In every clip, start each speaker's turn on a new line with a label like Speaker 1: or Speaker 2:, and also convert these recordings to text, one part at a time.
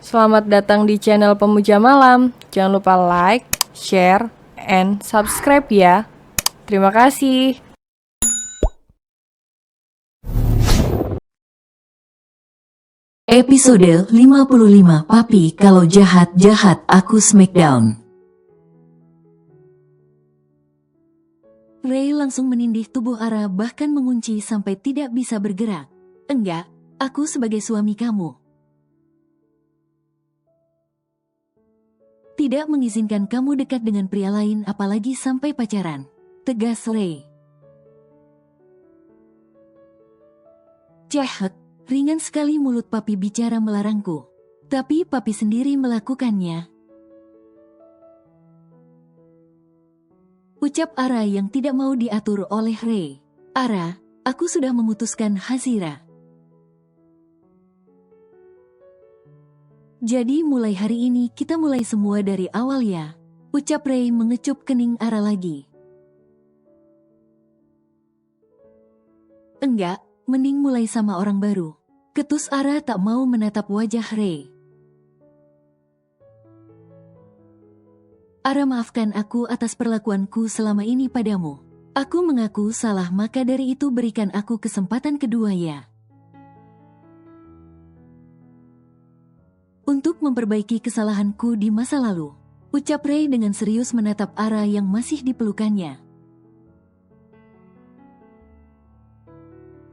Speaker 1: Selamat datang di channel Pemuja Malam. Jangan lupa like, share, and subscribe ya. Terima kasih.
Speaker 2: Episode 55 Papi kalau jahat-jahat aku smackdown. Ray langsung menindih tubuh Ara bahkan mengunci sampai tidak bisa bergerak. Enggak, aku sebagai suami kamu tidak mengizinkan kamu dekat dengan pria lain apalagi sampai pacaran. Tegas Ray. Jahat, ringan sekali mulut papi bicara melarangku. Tapi papi sendiri melakukannya. Ucap Ara yang tidak mau diatur oleh Ray. Ara, aku sudah memutuskan Hazira. Jadi mulai hari ini kita mulai semua dari awal ya. Ucap Ray mengecup kening Ara lagi. Enggak, mending mulai sama orang baru. Ketus Ara tak mau menatap wajah Ray. Ara, maafkan aku atas perlakuanku selama ini padamu. Aku mengaku salah, maka dari itu berikan aku kesempatan kedua ya. Untuk memperbaiki kesalahanku di masa lalu. Ucap Ray dengan serius menatap Ara yang masih dipelukannya.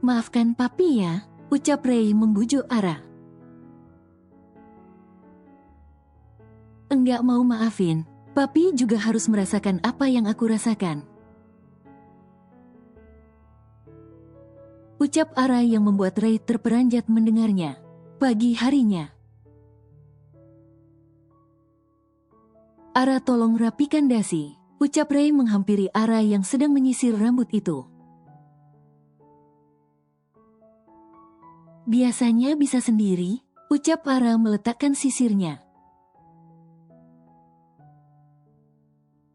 Speaker 2: Maafkan papi ya, ucap Ray membujuk Ara. Enggak mau maafin. Papi juga harus merasakan apa yang aku rasakan. Ucap Ara yang membuat Ray terperanjat mendengarnya. Pagi harinya. Ara, tolong rapikan dasi. Ucap Ray menghampiri Ara yang sedang menyisir rambut itu. Biasanya bisa sendiri, ucap Ara meletakkan sisirnya.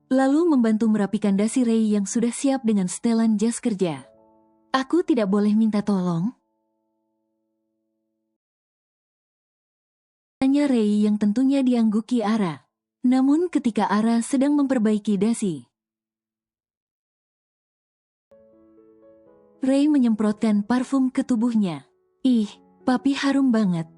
Speaker 2: Lalu membantu merapikan dasi Ray yang sudah siap dengan setelan jas kerja. Aku tidak boleh minta tolong? Tanya Ray yang tentunya diangguki Ara. Namun ketika Ara sedang memperbaiki dasi, Ray menyemprotkan parfum ke tubuhnya. Ih, papi harum banget.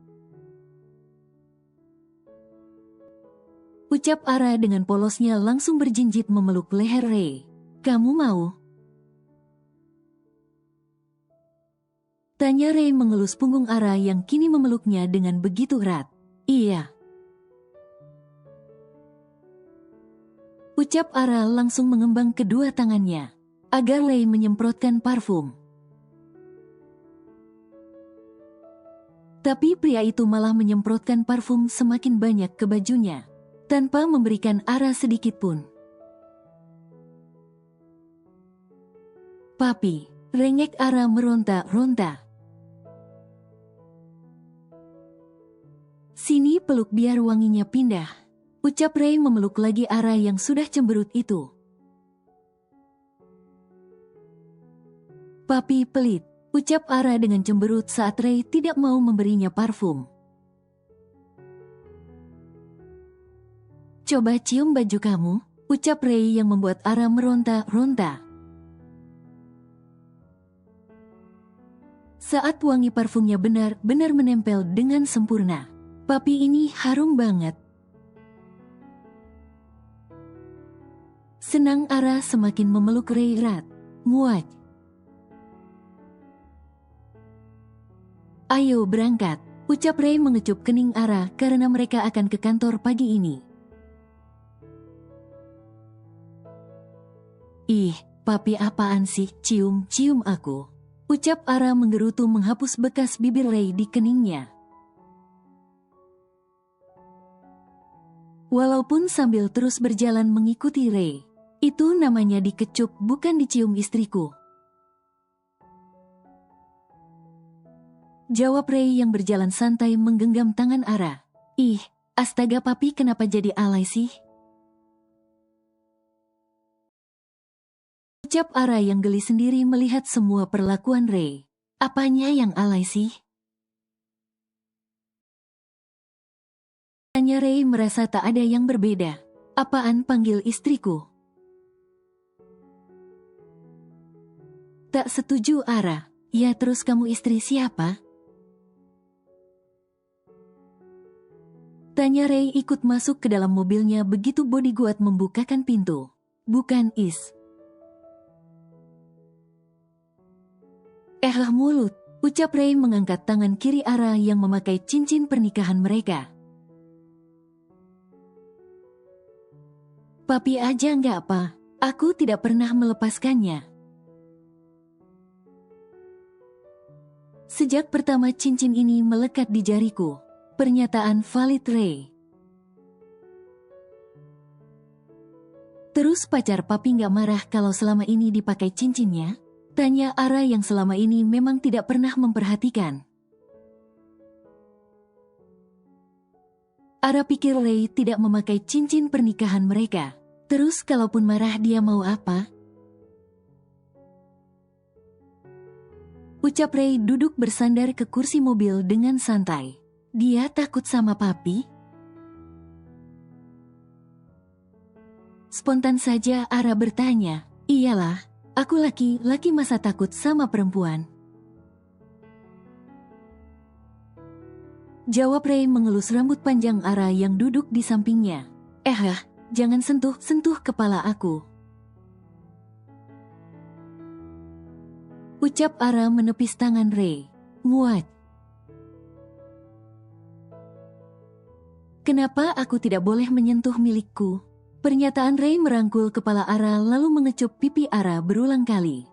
Speaker 2: Ucap Ara dengan polosnya langsung berjinjit memeluk leher Ray. Kamu mau? Tanya Ray mengelus punggung Ara yang kini memeluknya dengan begitu erat. Iya. Ucap Ara langsung mengembang kedua tangannya agar Ray menyemprotkan parfum. Tapi pria itu malah menyemprotkan parfum semakin banyak ke bajunya, tanpa memberikan Ara sedikit pun. Papi, rengek Ara meronta-ronta. Sini peluk biar wanginya pindah. Ucap Ray memeluk lagi Ara yang sudah cemberut itu. Papi pelit, ucap Ara dengan cemberut saat Ray tidak mau memberinya parfum. Coba cium baju kamu, ucap Ray yang membuat Ara meronta-ronta. Saat wangi parfumnya benar-benar menempel dengan sempurna. Papi ini harum banget. Senang Ara semakin memeluk Ray erat. Muat. Ayo berangkat, ucap Ray mengecup kening Ara karena mereka akan ke kantor pagi ini. Ih, papi apaan sih cium-cium aku? Ucap Ara menggerutu menghapus bekas bibir Ray di keningnya. Walaupun sambil terus berjalan mengikuti Ray. Itu namanya dikecup bukan dicium istriku. Jawab Ray yang berjalan santai menggenggam tangan Ara. Ih, astaga papi kenapa jadi alay sih? Ucap Ara yang geli sendiri melihat semua perlakuan Ray. Apanya yang alay sih? Tanya Ray merasa tak ada yang berbeda. Apaan panggil istriku? Tak setuju Ara. Ya terus kamu istri siapa? Tanya Ray ikut masuk ke dalam mobilnya begitu bodyguard membukakan pintu. Bukan Is. Mulut, ucap Ray mengangkat tangan kiri Ara yang memakai cincin pernikahan mereka. Papi aja nggak apa, aku tidak pernah melepaskannya. Sejak pertama cincin ini melekat di jariku. Pernyataan valid Ray. Terus pacar papi nggak marah kalau selama ini dipakai cincinnya? Tanya Ara yang selama ini memang tidak pernah memperhatikan. Ara pikir Ray tidak memakai cincin pernikahan mereka. Terus kalaupun marah dia mau apa? Ucap Ray duduk bersandar ke kursi mobil dengan santai. Dia takut sama papi? Spontan saja Ara bertanya. Iyalah, aku laki-laki masa takut sama perempuan? Jawab Ray mengelus rambut panjang Ara yang duduk di sampingnya. Jangan sentuh kepala aku. Ucap Ara menepis tangan Ray. Muat. Kenapa aku tidak boleh menyentuh milikku? Pernyataan Ray merangkul kepala Ara lalu mengecup pipi Ara berulang kali.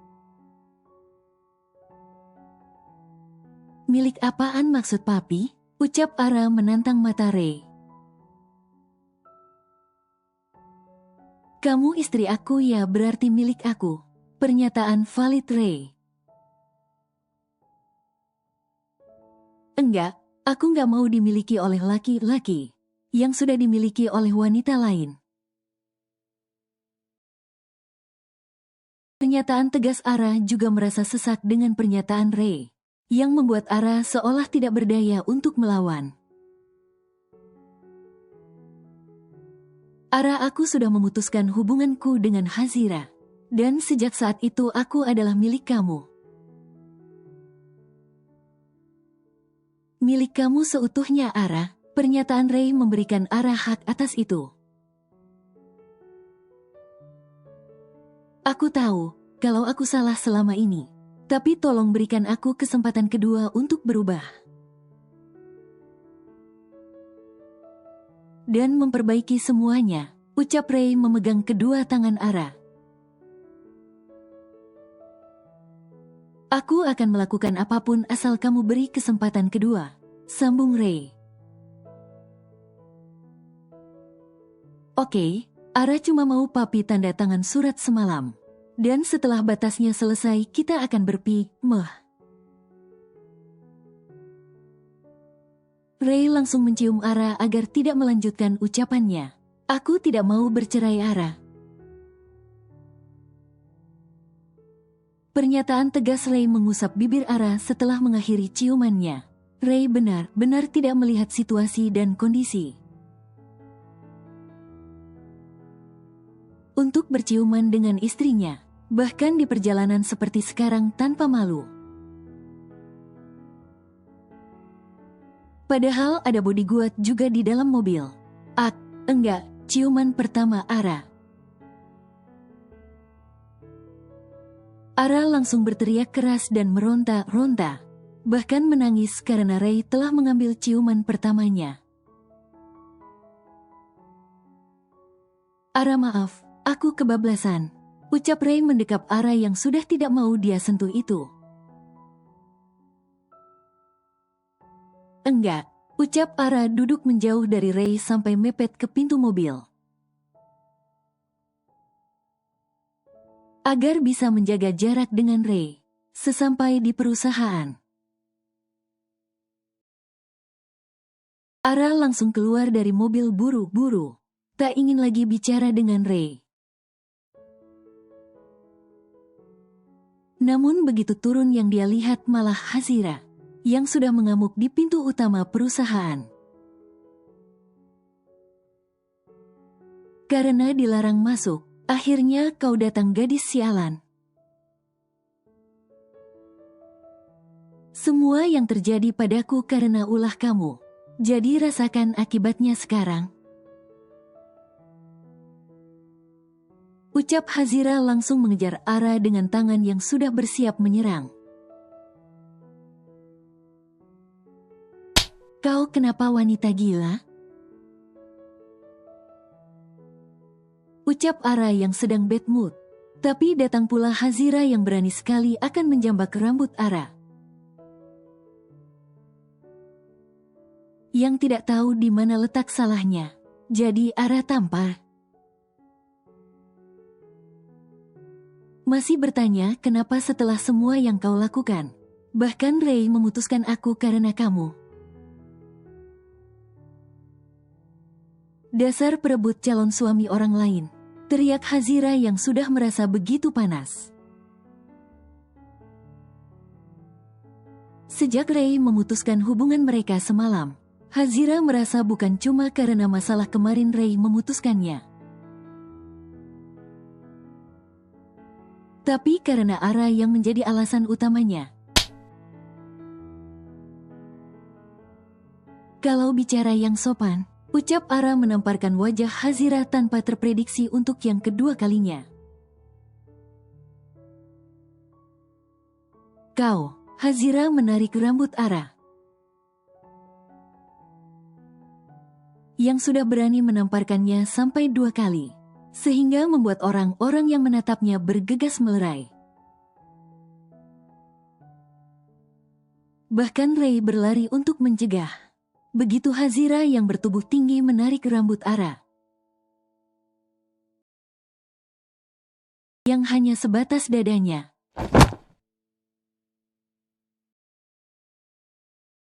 Speaker 2: Milik apaan maksud papi? Ucap Ara menantang mata Ray. Kamu istri aku ya berarti milik aku. Pernyataan valid Ray. Enggak, aku nggak mau dimiliki oleh laki-laki yang sudah dimiliki oleh wanita lain. Pernyataan tegas Ara juga merasa sesak dengan pernyataan Ray, yang membuat Ara seolah tidak berdaya untuk melawan. Ara, aku sudah memutuskan hubunganku dengan Hazira, dan sejak saat itu aku adalah milik kamu. Milik kamu seutuhnya Ara. Pernyataan Ray memberikan Ara hak atas itu. Aku tahu kalau aku salah selama ini, tapi tolong berikan aku kesempatan kedua untuk berubah dan memperbaiki semuanya, ucap Ray memegang kedua tangan Ara. Aku akan melakukan apapun asal kamu beri kesempatan kedua, sambung Ray. Oke, Ara cuma mau papi tanda tangan surat semalam. Dan setelah batasnya selesai kita akan berpisah. Ray langsung mencium Ara agar tidak melanjutkan ucapannya. Aku tidak mau bercerai Ara. Pernyataan tegas Ray mengusap bibir Ara setelah mengakhiri ciumannya. Ray benar-benar tidak melihat situasi dan kondisi untuk berciuman dengan istrinya, bahkan di perjalanan seperti sekarang tanpa malu. Padahal ada bodyguard juga di dalam mobil. Enggak, ciuman pertama Ara. Ara langsung berteriak keras dan meronta-ronta, bahkan menangis karena Ray telah mengambil ciuman pertamanya. Ara maaf, aku kebablasan, ucap Ray mendekap Ara yang sudah tidak mau dia sentuh itu. Enggak, ucap Ara duduk menjauh dari Ray sampai mepet ke pintu mobil. Agar bisa menjaga jarak dengan Ray. Sesampai di perusahaan, Ara langsung keluar dari mobil buru-buru. Tak ingin lagi bicara dengan Ray. Namun begitu turun yang dia lihat malah Hazira, yang sudah mengamuk di pintu utama perusahaan. Karena dilarang masuk, akhirnya kau datang gadis sialan. Semua yang terjadi padaku karena ulah kamu. Jadi rasakan akibatnya sekarang. Ucap Hazira langsung mengejar Ara dengan tangan yang sudah bersiap menyerang. Kau kenapa wanita gila? Ucap Ara yang sedang bad mood. Tapi datang pula Hazira yang berani sekali akan menjambak rambut Ara. Yang tidak tahu di mana letak salahnya. Jadi Ara tampar. Masih bertanya kenapa setelah semua yang kau lakukan. Bahkan Ray memutuskan aku karena kamu. Dasar perebut calon suami orang lain. Teriak Hazira yang sudah merasa begitu panas. Sejak Ray memutuskan hubungan mereka semalam, Hazira merasa bukan cuma karena masalah kemarin Ray memutuskannya. Tapi karena Ara yang menjadi alasan utamanya. Kalau bicara yang sopan, ucap Ara menamparkan wajah Hazira tanpa terprediksi untuk yang kedua kalinya. Kau, Hazira menarik rambut Ara. Yang sudah berani menamparkannya sampai 2 kali, sehingga membuat orang-orang yang menatapnya bergegas melerai. Bahkan Ray berlari untuk mencegah. Begitu Hazira yang bertubuh tinggi menarik rambut Ara. Yang hanya sebatas dadanya.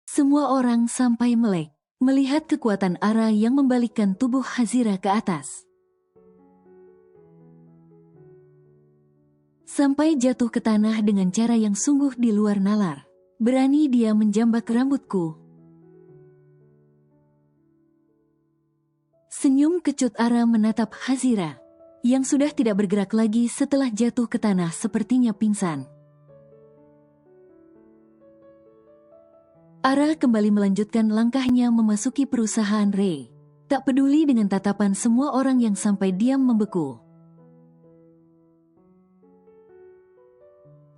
Speaker 2: Semua orang sampai melek. Melihat kekuatan Ara yang membalikkan tubuh Hazira ke atas. Sampai jatuh ke tanah dengan cara yang sungguh di luar nalar. Berani dia menjambak rambutku. Senyum kecut Ara menatap Hazira, yang sudah tidak bergerak lagi setelah jatuh ke tanah sepertinya pingsan. Ara kembali melanjutkan langkahnya memasuki perusahaan Ray. Tak peduli dengan tatapan semua orang yang sampai diam membeku.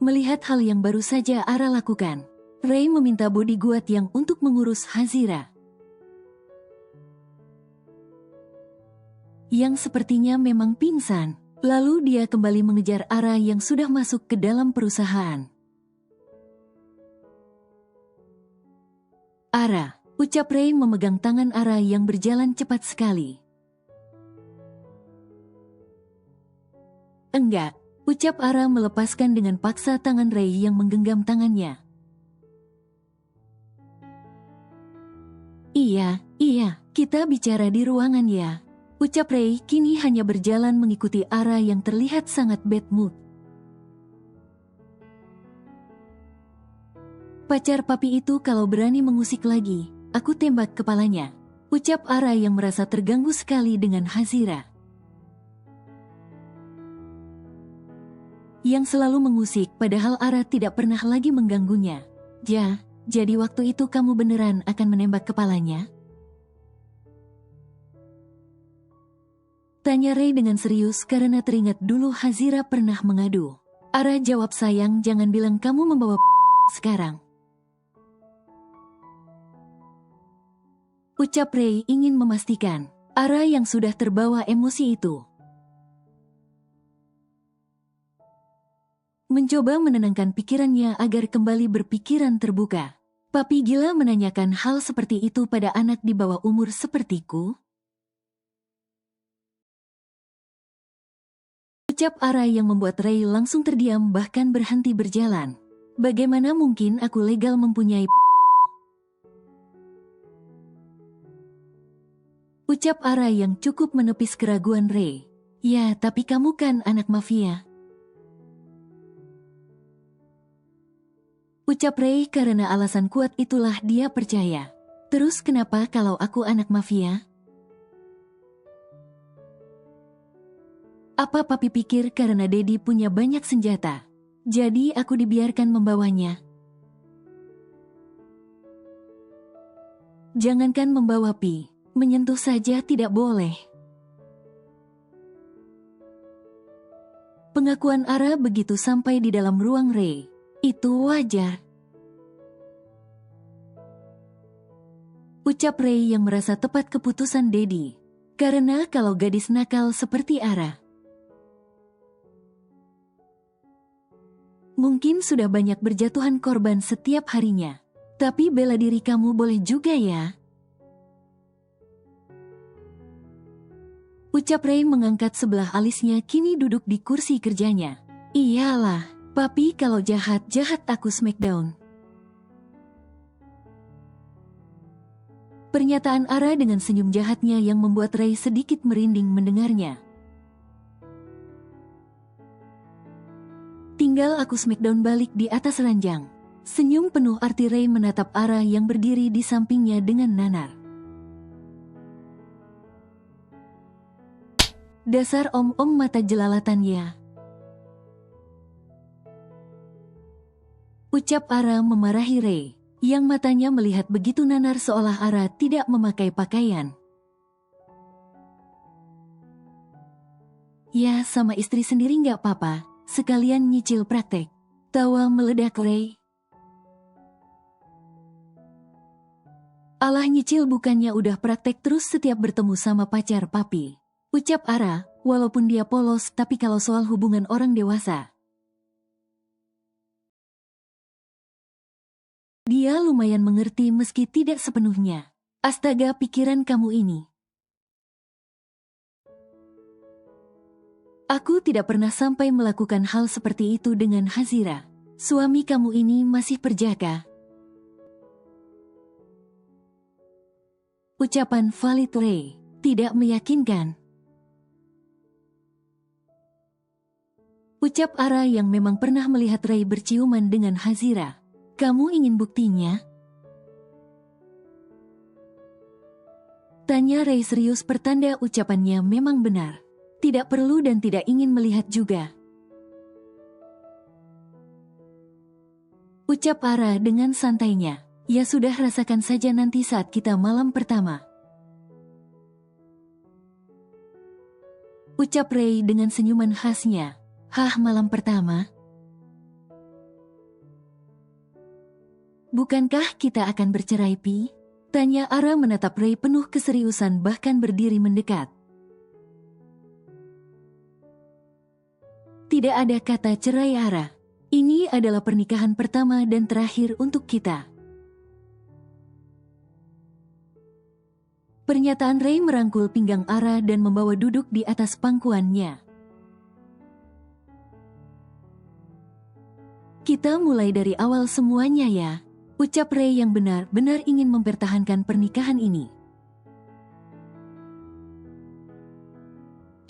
Speaker 2: Melihat hal yang baru saja Ara lakukan, Ray meminta bodyguard yang untuk mengurus Hazira. Yang sepertinya memang pingsan. Lalu dia kembali mengejar Ara yang sudah masuk ke dalam perusahaan. Ara, ucap Ray memegang tangan Ara yang berjalan cepat sekali. Enggak, ucap Ara melepaskan dengan paksa tangan Ray yang menggenggam tangannya. Iya, kita bicara di ruangan ya. Ucap Ray kini hanya berjalan mengikuti Ara yang terlihat sangat bad mood. Pacar papi itu kalau berani mengusik lagi, aku tembak kepalanya. Ucap Ara yang merasa terganggu sekali dengan Hazira. Yang selalu mengusik padahal Ara tidak pernah lagi mengganggunya. Jadi waktu itu kamu beneran akan menembak kepalanya? Tanya Ray dengan serius karena teringat dulu Hazira pernah mengadu. Ara jawab sayang jangan bilang kamu membawa sekarang. Ucap Ray ingin memastikan Ara yang sudah terbawa emosi itu. Mencoba menenangkan pikirannya agar kembali berpikiran terbuka. Papi gila menanyakan hal seperti itu pada anak di bawah umur sepertiku? Ucap Ara yang membuat Ray langsung terdiam bahkan berhenti berjalan. Bagaimana mungkin aku legal mempunyai Ucap Ara yang cukup menepis keraguan Ray. Ya, tapi kamu kan anak mafia. Ucap Ray karena alasan kuat itulah dia percaya. Terus kenapa kalau aku anak mafia? Apa papi pikir karena Dedi punya banyak senjata, jadi aku dibiarkan membawanya? Jangankan membawa Pi, menyentuh saja tidak boleh. Pengakuan Ara begitu sampai di dalam ruang Ray. Itu wajar. Ucap Ray yang merasa tepat keputusan Dedi. Karena kalau gadis nakal seperti Ara, mungkin sudah banyak berjatuhan korban setiap harinya. Tapi bela diri kamu boleh juga ya. Ucap Ray mengangkat sebelah alisnya kini duduk di kursi kerjanya. Iyalah, papi kalau jahat-jahat aku smackdown. Pernyataan Ara dengan senyum jahatnya yang membuat Ray sedikit merinding mendengarnya. Tinggal aku smackdown balik di atas ranjang. Senyum penuh arti Ray menatap Ara yang berdiri di sampingnya dengan nanar. Dasar om-om mata jelalatannya. Ucap Ara memarahi Ray, yang matanya melihat begitu nanar seolah Ara tidak memakai pakaian. Ya sama istri sendiri nggak apa-apa, sekalian nyicil praktek. Tawa meledak Ray. Alah nyicil bukannya udah praktek terus setiap bertemu sama pacar papi. Ucap Ara, walaupun dia polos tapi kalau soal hubungan orang dewasa, dia lumayan mengerti meski tidak sepenuhnya. Astaga pikiran kamu ini. Aku tidak pernah sampai melakukan hal seperti itu dengan Hazira. Suami kamu ini masih perjaka. Ucapan valid Ray, tidak meyakinkan. Ucap Ara yang memang pernah melihat Ray berciuman dengan Hazira. Kamu ingin buktinya? Tanya Ray serius pertanda ucapannya memang benar. Tidak perlu dan tidak ingin melihat juga. Ucap Ara dengan santainya. Ya sudah rasakan saja nanti saat kita malam pertama. Ucap Ray dengan senyuman khasnya. Hah malam pertama? Bukankah kita akan bercerai Pi? Tanya Ara menatap Ray penuh keseriusan bahkan berdiri mendekat. Tidak ada kata cerai Ara. Ini adalah pernikahan pertama dan terakhir untuk kita. Pernyataan Ray merangkul pinggang Ara dan membawa duduk di atas pangkuannya. Kita mulai dari awal semuanya ya. Ucap Ray yang benar-benar ingin mempertahankan pernikahan ini.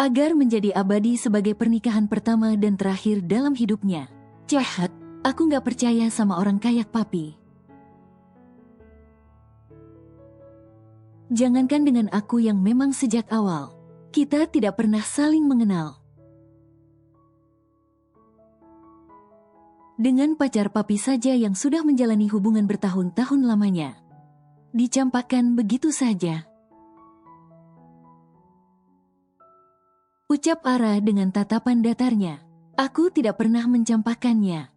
Speaker 2: Agar menjadi abadi sebagai pernikahan pertama dan terakhir dalam hidupnya. Jahat, aku gak percaya sama orang kayak papi. Jangankan dengan aku yang memang sejak awal, kita tidak pernah saling mengenal. Dengan pacar papi saja yang sudah menjalani hubungan bertahun-tahun lamanya, dicampakkan begitu saja. Ucap Ara dengan tatapan datarnya. Aku tidak pernah mencampakkannya.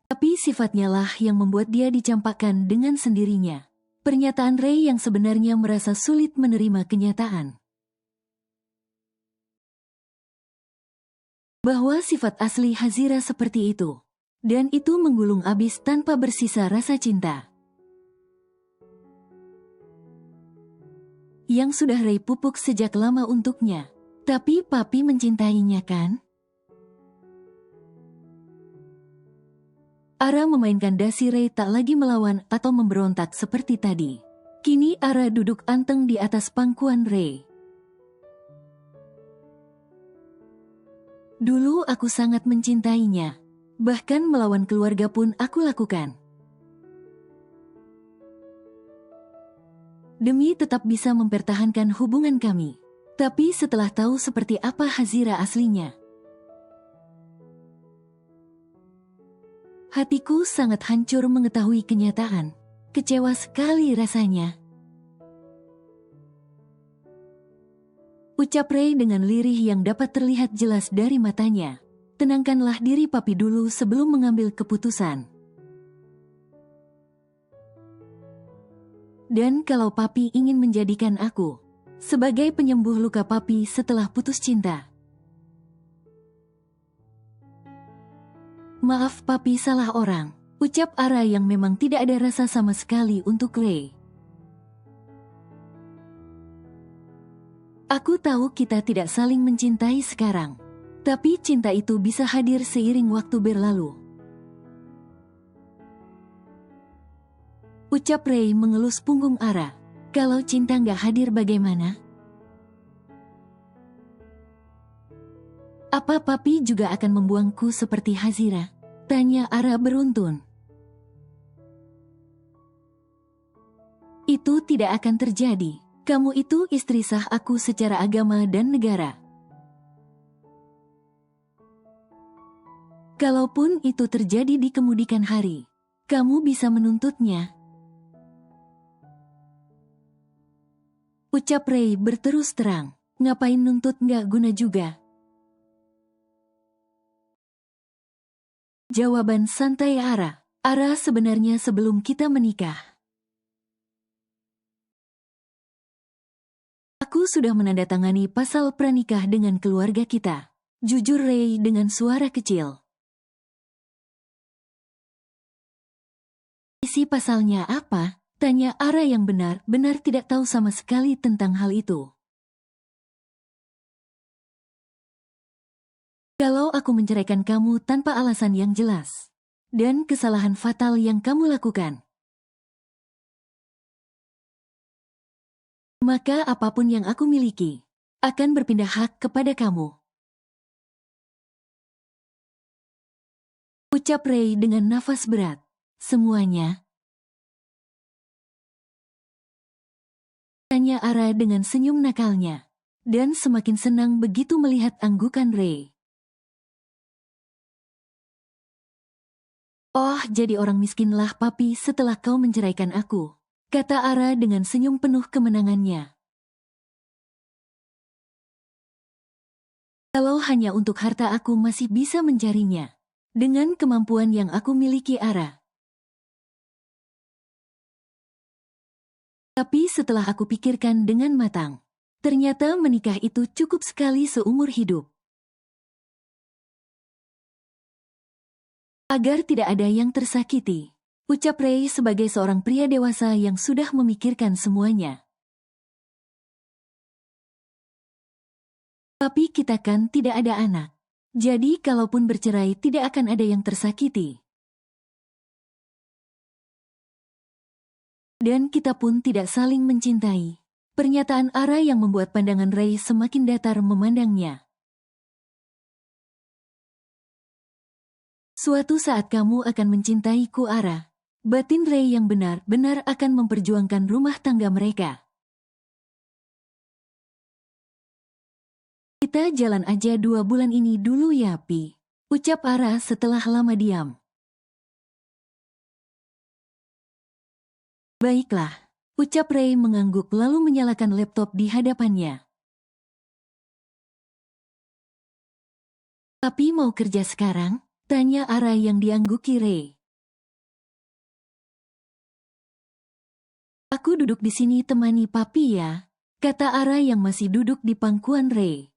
Speaker 2: Tapi sifatnya lah yang membuat dia dicampakkan dengan sendirinya. Pernyataan Ray yang sebenarnya merasa sulit menerima kenyataan. Bahwa sifat asli Hazira seperti itu. Dan itu menggulung abis tanpa bersisa rasa cinta. Yang sudah Ray pupuk sejak lama untuknya. Tapi papi mencintainya kan? Ara memainkan dasi Ray tak lagi melawan atau memberontak seperti tadi. Kini Ara duduk anteng di atas pangkuan Ray. Dulu aku sangat mencintainya. Bahkan melawan keluarga pun aku lakukan. demi tetap bisa mempertahankan hubungan kami. Tapi setelah tahu seperti apa Hazira aslinya, hatiku sangat hancur mengetahui kenyataan. Kecewa sekali rasanya. Ucap Ray dengan lirih yang dapat terlihat jelas dari matanya. Tenangkanlah diri papi dulu sebelum mengambil keputusan. Dan kalau papi ingin menjadikan aku sebagai penyembuh luka papi setelah putus cinta. Maaf papi, salah orang. Ucap Ara yang memang tidak ada rasa sama sekali untuk Ray. Aku tahu kita tidak saling mencintai sekarang. Tapi cinta itu bisa hadir seiring waktu berlalu. Ucap Ray mengelus punggung Ara. Kalau cinta nggak hadir bagaimana? Apa papi juga akan membuangku seperti Hazira? Tanya Ara beruntun. Itu tidak akan terjadi. Kamu itu istri sah aku secara agama dan negara. Kalaupun itu terjadi di kemudian hari, kamu bisa menuntutnya. Ucap Ray berterus terang. Ngapain nuntut, nggak guna juga. Jawaban santai Ara. Ara, sebenarnya sebelum kita menikah, aku sudah menandatangani pasal pranikah dengan keluarga kita. Jujur Ray dengan suara kecil. Isi pasalnya apa? Tanya Ara yang benar-benar tidak tahu sama sekali tentang hal itu. Kalau aku menceraikan kamu tanpa alasan yang jelas, dan kesalahan fatal yang kamu lakukan, maka apapun yang aku miliki akan berpindah hak kepada kamu. Ucap Ray dengan nafas berat. Semuanya? Tanya Ara dengan senyum nakalnya. Dan semakin senang begitu melihat anggukan Ray. Oh, jadi orang miskinlah papi setelah kau menceraikan aku, kata Ara dengan senyum penuh kemenangannya. Kalau hanya untuk harta aku masih bisa mencarinya. Dengan kemampuan yang aku miliki Ara. Tapi setelah aku pikirkan dengan matang, ternyata menikah itu cukup sekali seumur hidup. Agar tidak ada yang tersakiti, ucap Ray sebagai seorang pria dewasa yang sudah memikirkan semuanya. Tapi kita kan tidak ada anak. Jadi kalaupun bercerai tidak akan ada yang tersakiti. Dan kita pun tidak saling mencintai. Pernyataan Ara yang membuat pandangan Ray semakin datar memandangnya. Suatu saat kamu akan mencintaiku Ara. Batin Ray yang benar-benar akan memperjuangkan rumah tangga mereka. Kita jalan aja 2 bulan ini dulu ya, Pi. Ucap Ara setelah lama diam. Baiklah. Ucap Ray mengangguk lalu menyalakan laptop di hadapannya. Tapi mau kerja sekarang? Tanya Ara yang diangguki Ray. Aku duduk di sini temani papi ya, kata Ara yang masih duduk di pangkuan Ray.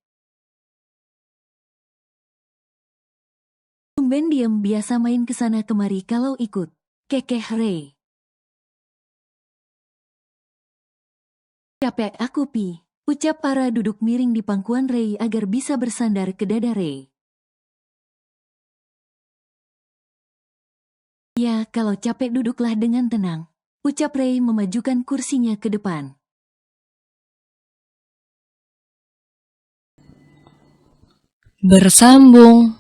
Speaker 2: Tumben diem, biasa main kesana kemari kalau ikut, kekeh Ray. Capek aku Pi, ucap Ara duduk miring di pangkuan Ray agar bisa bersandar ke dada Ray. Ya, kalau capek duduklah dengan tenang, ucap Ray memajukan kursinya ke depan.
Speaker 1: Bersambung.